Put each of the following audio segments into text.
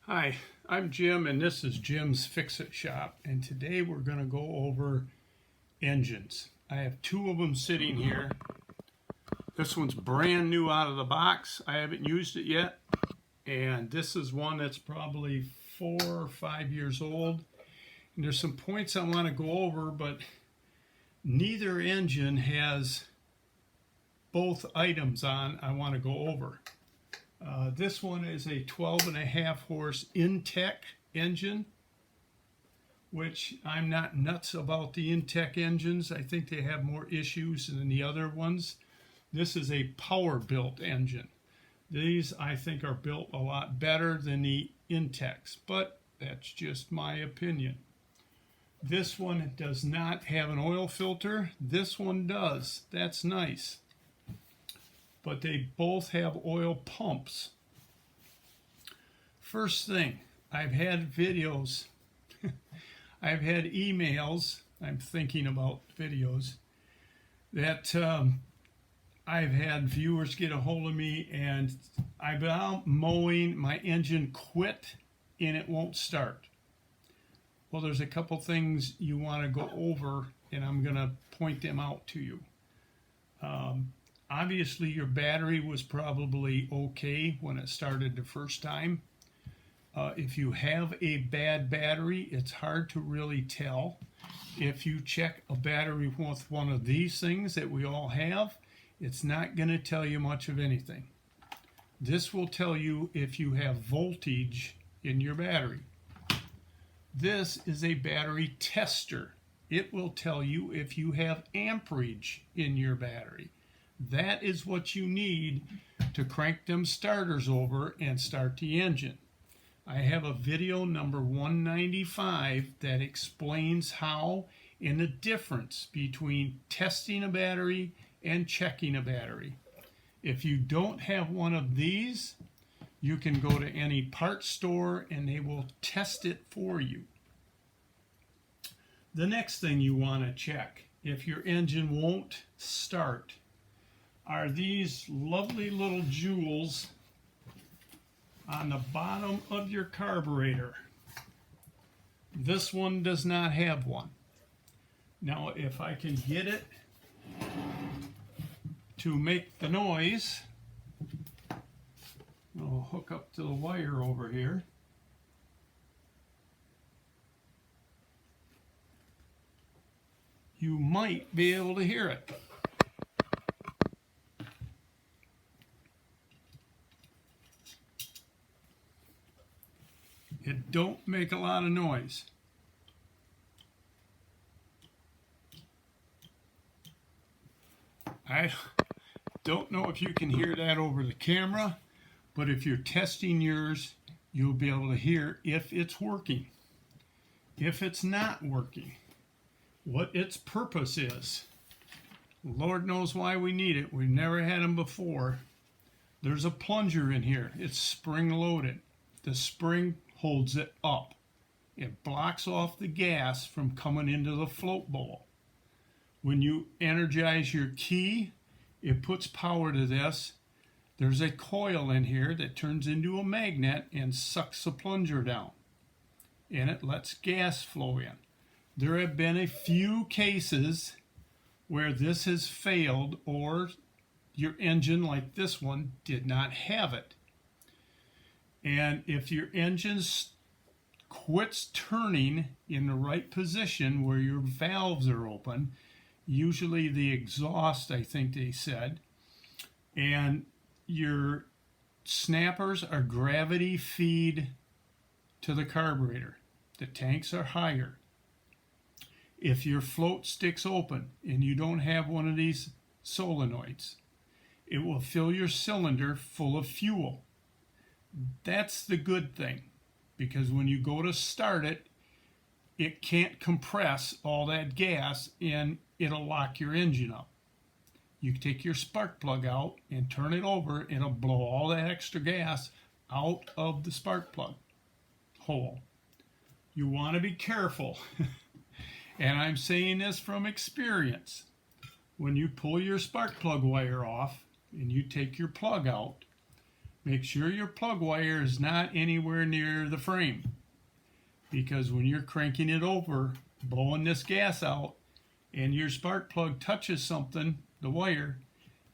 Hi, I'm Jim and this is Jim's Fix-It Shop, and today we're going to go over engines. I have two of them sitting here. This one's brand new out of the box. I haven't used it yet, and this is one that's probably 4 or 5 years old. And there's some points I want to go over, but neither engine has both items on I want to go over. This one is a 12.5 horse Intech engine, which I'm not nuts about the Intech engines. I think they have more issues than the other ones. This is a power built engine. These I think are built a lot better than the Intechs, but that's just my opinion. This one does not have an oil filter. This one does. That's nice. But they both have oil pumps. First thing, I've had videos, I've had emails, I'm thinking about videos, that I've had viewers get a hold of me and I've been out mowing, my engine quit and it won't start. Well, there's a couple things you want to go over and I'm going to point them out to you. Obviously, your battery was probably okay when it started the first time. If you have a bad battery, it's hard to really tell. If you check a battery with one of these things that we all have, it's not going to tell you much of anything. This will tell you if you have voltage in your battery. This is a battery tester. It will tell you if you have amperage in your battery. That is what you need to crank them starters over and start the engine. I have a video number 195 that explains how and the difference between testing a battery and checking a battery. If you don't have one of these, you can go to any parts store and they will test it for you. The next thing you want to check if your engine won't start are these lovely little jewels on the bottom of your carburetor. This one does not have one. Now, if I can get it to make the noise, I'll hook up to the wire over here. You might be able to hear it. It don't make a lot of noise. I don't know if you can hear that over the camera, but if you're testing yours, you'll be able to hear if it's working. If it's not working, what its purpose is. Lord knows why we need it. We've never had them before. There's a plunger in here. It's spring loaded. The spring holds it up. It blocks off the gas from coming into the float bowl. When you energize your key, it puts power to this. There's a coil in here that turns into a magnet and sucks the plunger down. And it lets gas flow in. There have been a few cases where this has failed or your engine, like this one, did not have it. And if your engine quits turning in the right position where your valves are open, usually the exhaust, I think they said, and your snappers are gravity feed to the carburetor. The tanks are higher. If your float sticks open and you don't have one of these solenoids, it will fill your cylinder full of fuel. That's the good thing, because when you go to start it, it can't compress all that gas and it'll lock your engine up. You take your spark plug out and turn it over, and it'll blow all that extra gas out of the spark plug hole. You want to be careful. And I'm saying this from experience. When you pull your spark plug wire off and you take your plug out, make sure your plug wire is not anywhere near the frame, because when you're cranking it over, blowing this gas out, and your spark plug touches something, the wire,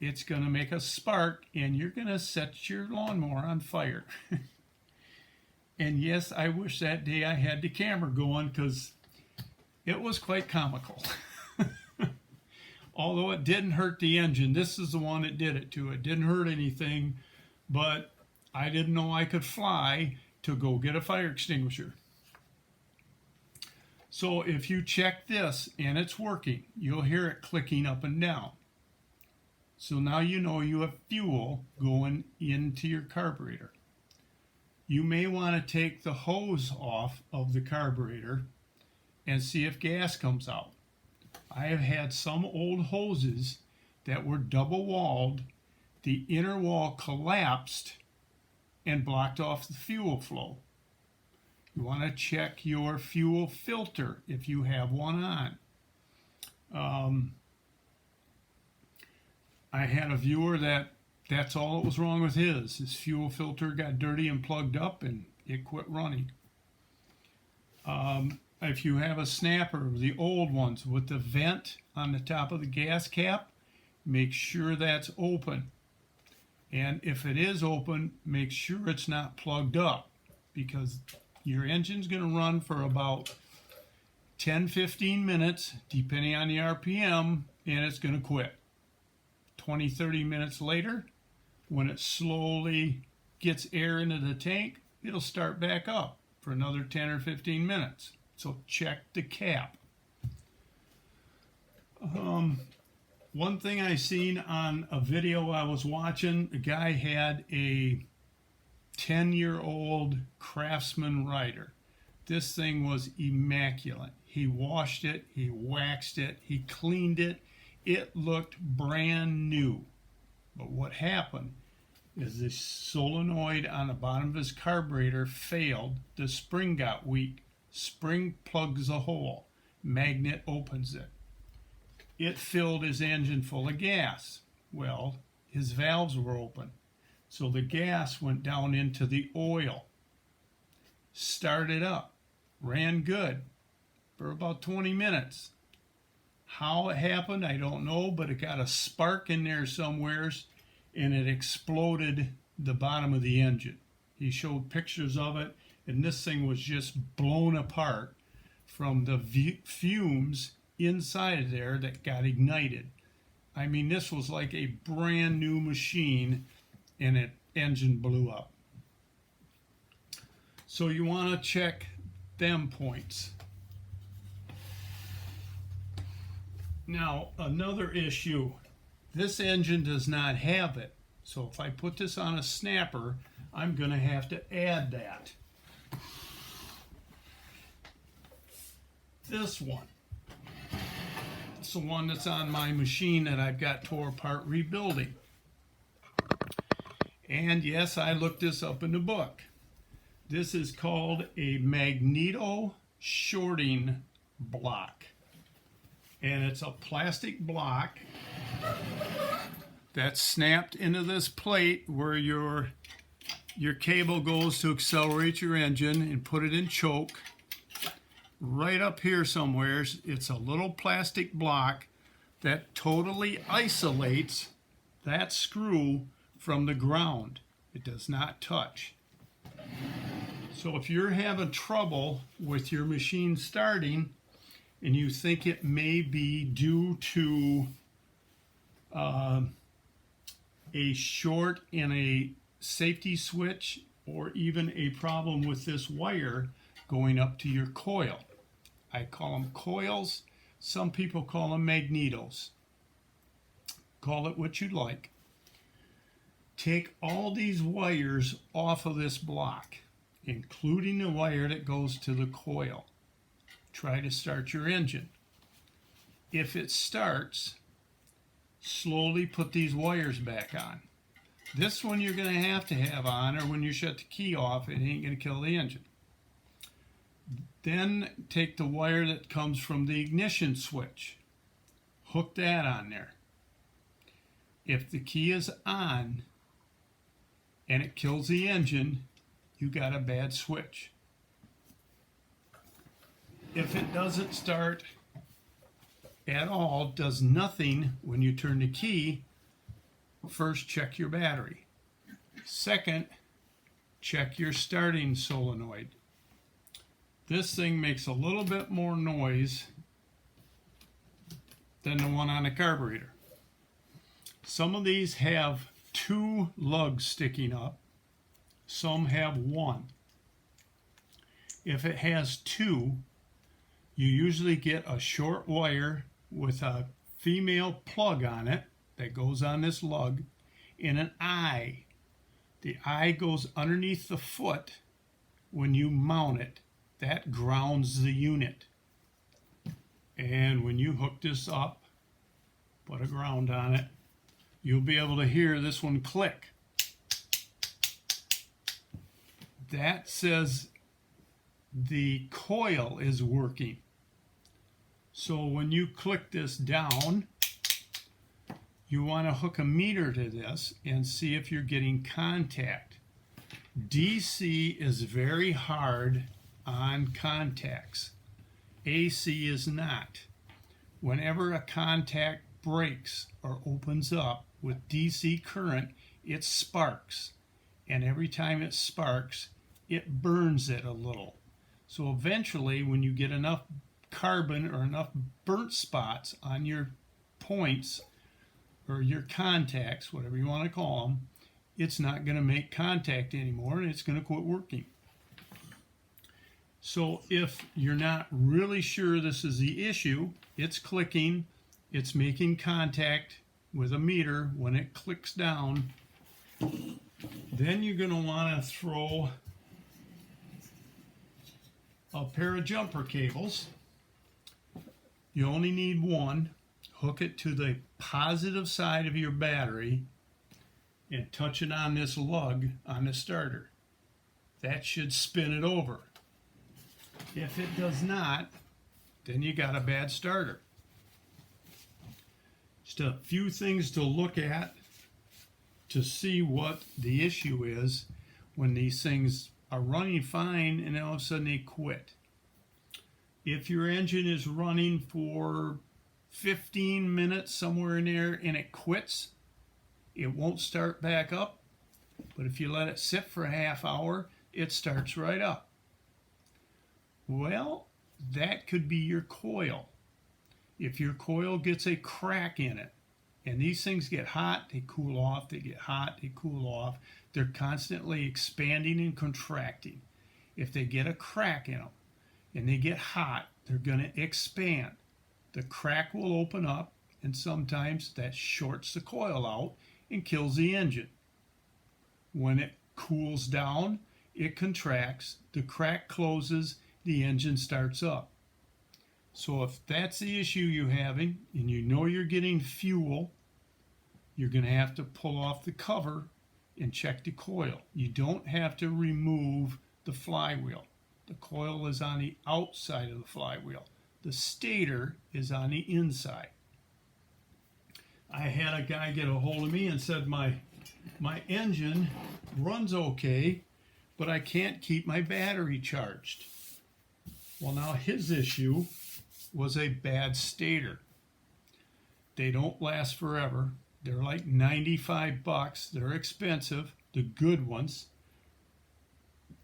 it's going to make a spark and you're going to set your lawnmower on fire. And yes, I wish that day I had the camera going, because it was quite comical. Although it didn't hurt the engine. This is the one that did it to. It didn't hurt anything, but I didn't know I could fly to go get a fire extinguisher. So if you check this and it's working, you'll hear it clicking up and down. So now you know you have fuel going into your carburetor. You may want to take the hose off of the carburetor and see if gas comes out. I have had some old hoses that were double walled. The inner wall collapsed and blocked off the fuel flow. You want to check your fuel filter if you have one on. I had a viewer that's all that was wrong with his. His fuel filter got dirty and plugged up and it quit running. If you have a snapper, the old ones with the vent on the top of the gas cap, make sure that's open. And if it is open, make sure it's not plugged up, because your engine's going to run for about 10-15 minutes, depending on the RPM, and it's going to quit. 20-30 minutes later, when it slowly gets air into the tank, it'll start back up for another 10 or 15 minutes. So check the cap. One thing I seen on a video I was watching, a guy had a 10-year-old Craftsman rider. This thing was immaculate. He washed it, he waxed it, he cleaned it. It looked brand new. But what happened is the solenoid on the bottom of his carburetor failed. The spring got weak. Spring plugs a hole. Magnet opens it. It filled his engine full of gas. Well, his valves were open. So the gas went down into the oil. Started up. Ran good for about 20 minutes. How it happened, I don't know, but it got a spark in there somewheres and it exploded the bottom of the engine. He showed pictures of it, and this thing was just blown apart from the fumes inside there that got ignited. I mean, this was like a brand new machine, and it engine blew up. So you want to check them points. Now, another issue, this engine does not have it. So if I put this on a snapper, I'm going to have to add that. This one. It's the one that's on my machine that I've got tore apart rebuilding. And yes, I looked this up in the book. This is called a Magneto shorting block. And it's a plastic block that's snapped into this plate where your cable goes to accelerate your engine and put it in choke. Right up here somewheres, it's a little plastic block that totally isolates that screw from the ground. It does not touch. So if you're having trouble with your machine starting and you think it may be due to a short in a safety switch, or even a problem with this wire going up to your coil. I call them coils. Some people call them magnetos. Call it what you'd like. Take all these wires off of this block, including the wire that goes to the coil. Try to start your engine. If it starts, slowly put these wires back on. This one you're going to have on, or when you shut the key off, it ain't going to kill the engine. Then take the wire that comes from the ignition switch. Hook that on there. If the key is on, and it kills the engine, you got a bad switch. If it doesn't start at all, does nothing when you turn the key, first check your battery. Second, check your starting solenoid. This thing makes a little bit more noise than the one on the carburetor. Some of these have 2 lugs sticking up, some have 1. If it has 2, you usually get a short wire with a female plug on it that goes on this lug and an eye. The eye goes underneath the foot when you mount it. That grounds the unit. And when you hook this up, put a ground on it, you'll be able to hear this one click. That says the coil is working. So when you click this down, you want to hook a meter to this and see if you're getting contact. DC is very hard on contacts. AC is not. Whenever a contact breaks or opens up with DC current, it sparks. And every time it sparks, it burns it a little. So eventually, when you get enough carbon or enough burnt spots on your points or your contacts, whatever you want to call them, it's not going to make contact anymore and it's going to quit working. So if you're not really sure this is the issue, it's clicking, it's making contact with a meter. When it clicks down, then you're going to want to throw a pair of jumper cables. You only need one. Hook it to the positive side of your battery and touch it on this lug on the starter. That should spin it over. If it does not, then you got a bad starter. Just a few things to look at to see what the issue is when these things are running fine and all of a sudden they quit. If your engine is running for 15 minutes somewhere in there and it quits, it won't start back up. But if you let it sit for a half hour, it starts right up. Well, that could be your coil. If your coil gets a crack in it, and these things get hot, they cool off, they get hot, they cool off, they're constantly expanding and contracting. If they get a crack in them and they get hot, they're going to expand. The crack will open up, and sometimes that shorts the coil out and kills the engine. When it cools down, it contracts, the crack closes, the engine starts up. So if that's the issue you're having and you know you're getting fuel, you're going to have to pull off the cover and check the coil. You don't have to remove the flywheel. The coil is on the outside of the flywheel. The stator is on the inside. I had a guy get a hold of me and said my engine runs okay, but I can't keep my battery charged. Well, now his issue was a bad stator. They don't last forever. They're like $95. They're expensive, the good ones.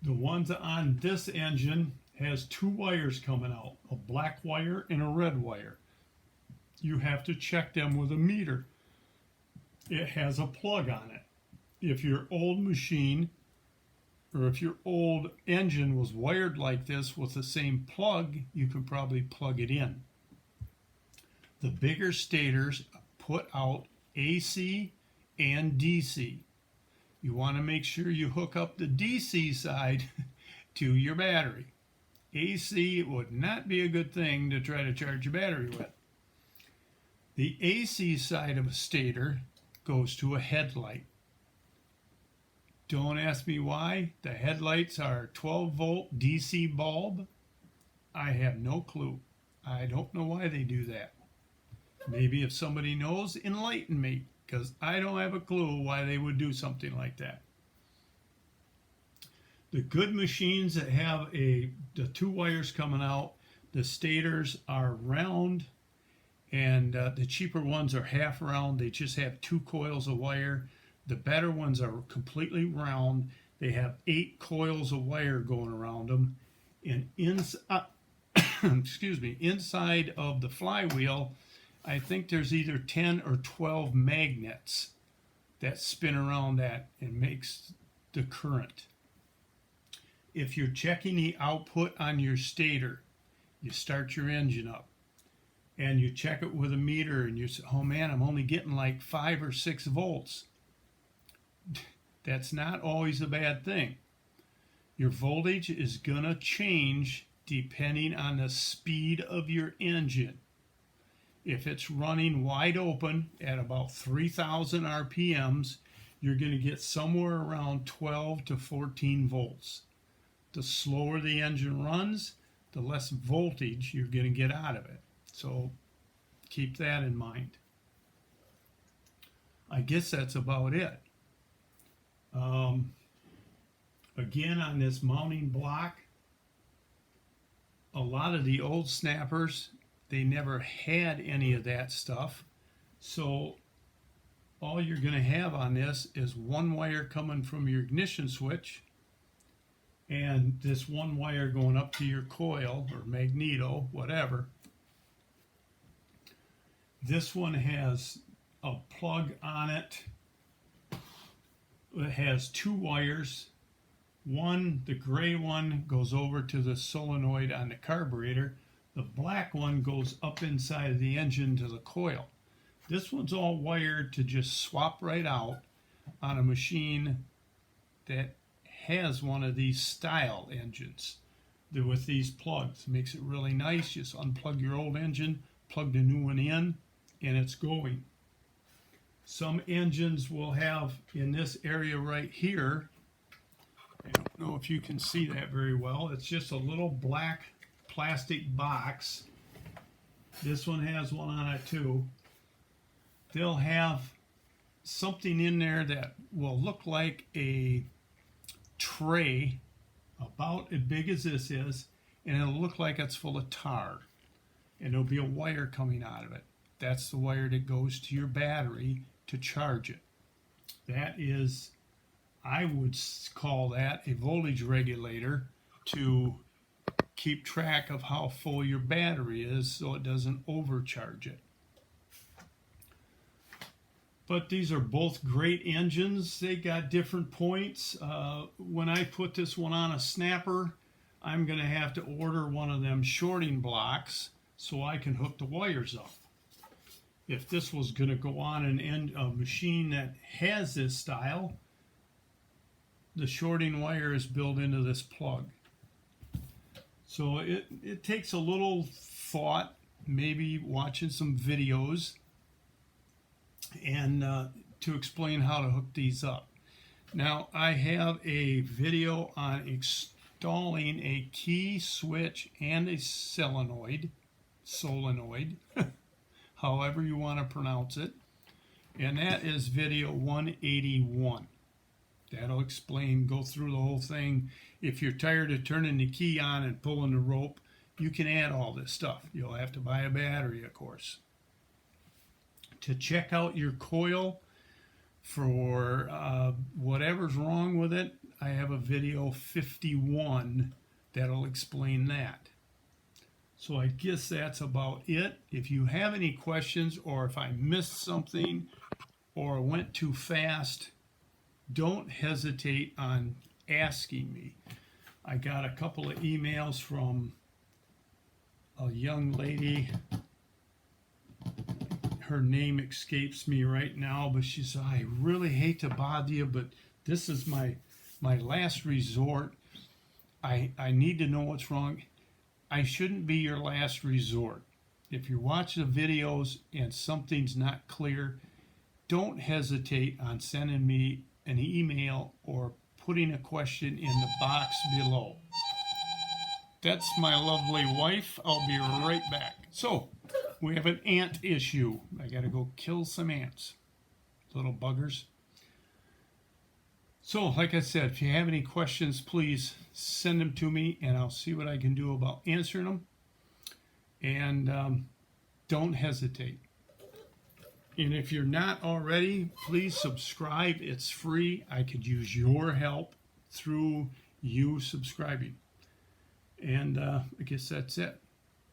The ones on this engine has 2 wires coming out, a black wire and a red wire. You have to check them with a meter. It has a plug on it. If your old machine or if your old engine was wired like this with the same plug, you can probably plug it in. The bigger stators put out AC and DC. You want to make sure you hook up the DC side to your battery. AC would not be a good thing to try to charge your battery with. The AC side of a stator goes to a headlight. Don't ask me why. The headlights are 12-volt DC bulb. I have no clue. I don't know why they do that. Maybe if somebody knows, enlighten me, because I don't have a clue why they would do something like that. The good machines that have the two wires coming out, the stators are round, and the cheaper ones are half round. They just have 2 coils of wire. The better ones are completely round. They have 8 coils of wire going around them. And inside of the flywheel, I think there's either 10 or 12 magnets that spin around that and makes the current. If you're checking the output on your stator, you start your engine up and you check it with a meter and you say, oh man, I'm only getting like 5 or 6 volts. That's not always a bad thing. Your voltage is going to change depending on the speed of your engine. If it's running wide open at about 3,000 RPMs, you're going to get somewhere around 12 to 14 volts. The slower the engine runs, the less voltage you're going to get out of it. So keep that in mind. I guess that's about it. Again, on this mounting block, a lot of the old snappers, they never had any of that stuff. So all you're going to have on this is one wire coming from your ignition switch and this one wire going up to your coil or Magneto, whatever. This one has a plug on it. It has 2 wires. One, the gray one, goes over to the solenoid on the carburetor. The black one goes up inside of the engine to the coil. This one's all wired to just swap right out on a machine that has one of these style engines with these plugs. It makes it really nice. Just unplug your old engine, plug the new one in, and it's going. Some engines will have, in this area right here, I don't know if you can see that very well, it's just a little black plastic box. This one has one on it too. They'll have something in there that will look like a tray about as big as this is, and it'll look like it's full of tar, and there'll be a wire coming out of it. That's the wire that goes to your battery to charge it. That is, I would call that a voltage regulator to keep track of how full your battery is so it doesn't overcharge it. But these are both great engines. They got different points. When I put this one on a snapper, I'm going to have to order one of them shorting blocks so I can hook the wires up. If this was going to go on a machine that has this style, the shorting wire is built into this plug. So it takes a little thought, maybe watching some videos, and to explain how to hook these up. Now I have a video on installing a key switch and a solenoid, however you want to pronounce it, and that is video 181. That'll explain, go through the whole thing. If you're tired of turning the key on and pulling the rope, you can add all this stuff. You'll have to buy a battery, of course. To check out your coil for whatever's wrong with it, I have a video 51 that'll explain that. So I guess that's about it. If you have any questions, or if I missed something or went too fast, don't hesitate on asking me. I got a couple of emails from a young lady. Her name escapes me right now, but she said, I really hate to bother you, but this is my last resort. I need to know what's wrong. I shouldn't be your last resort. If you're watching the videos and something's not clear, don't hesitate on sending me an email or putting a question in the box below. That's my lovely wife. I'll be right back. So, we have an ant issue. I gotta go kill some ants. Little buggers. So, like I said, if you have any questions, please send them to me and I'll see what I can do about answering them. And don't hesitate. And if you're not already, please subscribe. It's free. I could use your help through you subscribing. And I guess that's it.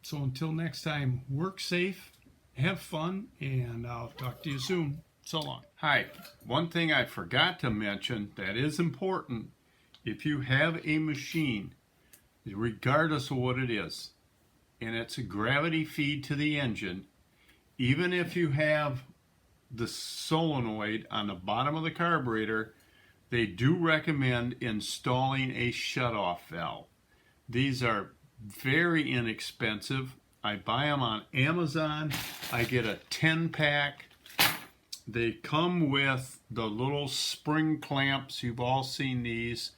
So until next time, work safe, have fun, and I'll talk to you soon. So long. Hi. One thing I forgot to mention that is important, if you have a machine, regardless of what it is, and it's a gravity feed to the engine, even if you have the solenoid on the bottom of the carburetor, they do recommend installing a shutoff valve. These are very inexpensive. I buy them on Amazon. I get a 10-pack. They come with the little spring clamps. You've all seen these.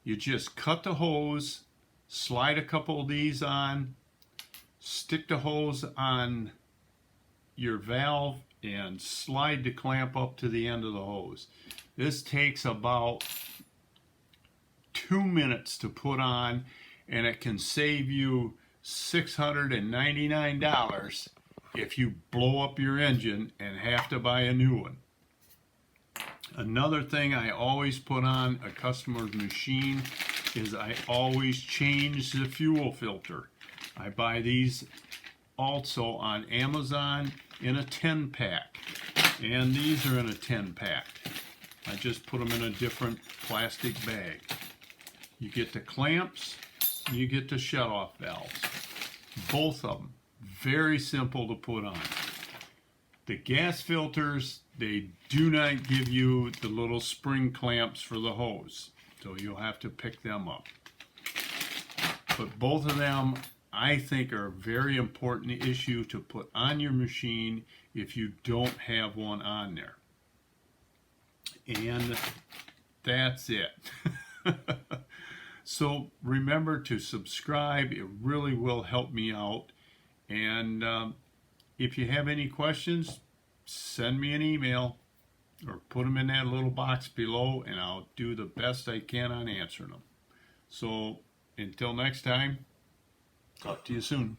You just cut the hose, slide a couple of these on, stick the hose on your valve, and slide the clamp up to the end of the hose. This takes about 2 minutes to put on, and it can save you $699 if you blow up your engine and have to buy a new one. Another thing I always put on a customer's machine is I always change the fuel filter. I buy these also on Amazon in a 10-pack, and these are in a 10-pack. I just put them in a different plastic bag. You get the clamps, you get the shutoff valves. Both of them, very simple to put on. The gas filters, they do not give you the little spring clamps for the hose, so you'll have to pick them up. But both of them, I think, are a very important issue to put on your machine if you don't have one on there. And that's it. So remember to subscribe. It really will help me out. And if you have any questions, send me an email or put them in that little box below, and I'll do the best I can on answering them. So until next time, talk to you soon.